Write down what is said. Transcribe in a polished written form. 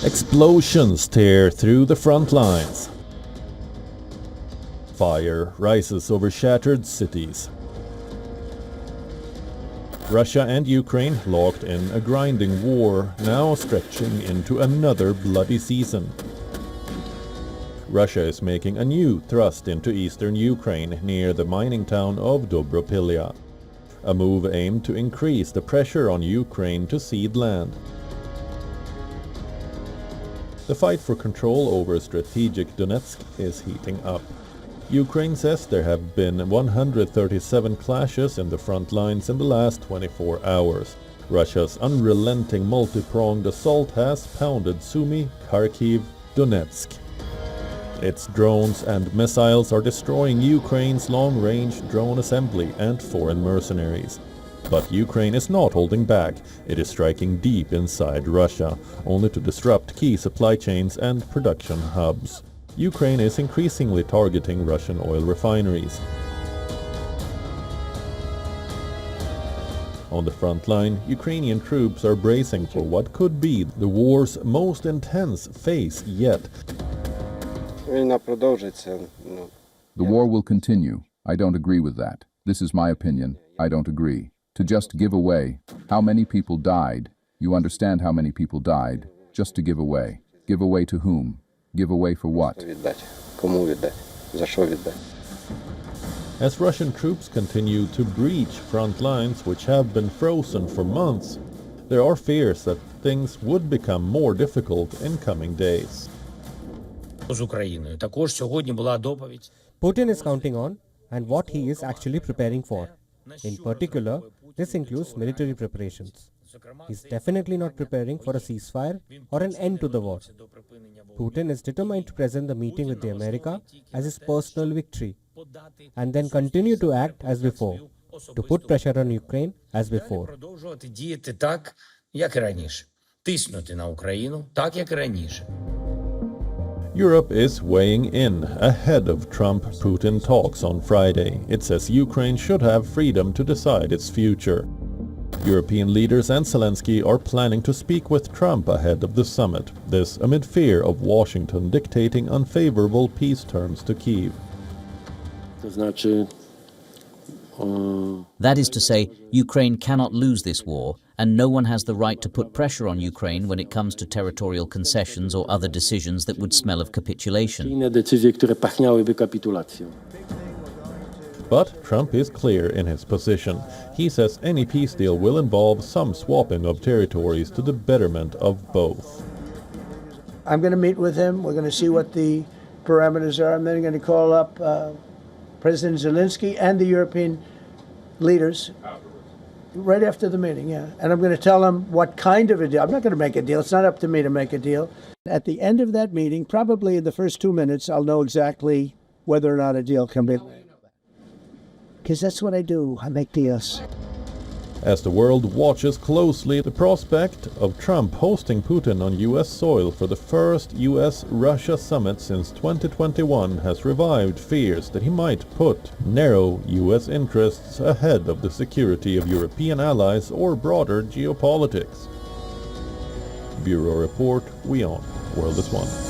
Explosions tear through the front lines. Fire rises over shattered cities. Russia and Ukraine locked in a grinding war, now stretching into another bloody season. Russia is making a new thrust into eastern Ukraine near the mining town of Dobropilya, a move aimed to increase the pressure on Ukraine to cede land. The fight for control over strategic Donetsk is heating up. Ukraine says there have been 137 clashes in the front lines in the last 24 hours. Russia's unrelenting multi-pronged assault has pounded Sumy, Kharkiv, Donetsk. Its drones and missiles are destroying Ukraine's long-range drone assembly and foreign mercenaries. But Ukraine is not holding back. It is striking deep inside Russia, only to disrupt key supply chains and production hubs. Ukraine is increasingly targeting Russian oil refineries. On the front line, Ukrainian troops are bracing for what could be the war's most intense phase yet. The war will continue. I don't agree with that. This is my opinion. I don't agree. To just give away. How many people died? You understand how many people died? Just to give away. Give away to whom? Give away for what? As Russian troops continue to breach front lines which have been frozen for months, there are fears that things would become more difficult in coming days. Putin is counting on and what he is actually preparing for. In particular, this includes military preparations. He's definitely not preparing for a ceasefire or an end to the war. Putin is determined to present the meeting with the America as his personal victory and then continue to act as before, to put pressure on Ukraine as before. Europe is weighing in ahead of Trump-Putin talks on Friday. It says Ukraine should have freedom to decide its future. European leaders and Zelensky are planning to speak with Trump ahead of the summit, this amid fear of Washington dictating unfavorable peace terms to Kyiv. That is to say, Ukraine cannot lose this war, and no one has the right to put pressure on Ukraine when it comes to territorial concessions or other decisions that would smell of capitulation. But Trump is clear in his position. He says any peace deal will involve some swapping of territories to the betterment of both. I'm going to meet with him. We're going to see what the parameters are. I'm then going to call up President Zelensky and the European leaders right after the meeting, yeah. And I'm going to tell them what kind of a deal. I'm not going to make a deal. It's not up to me to make a deal. At the end of that meeting, probably in the first 2 minutes, I'll know exactly whether or not a deal can be made. Because that's what I do. I make deals. As the world watches closely, the prospect of Trump hosting Putin on U.S. soil for the first U.S.-Russia summit since 2021 has revived fears that he might put narrow U.S. interests ahead of the security of European allies or broader geopolitics. Bureau Report, WION, World is One.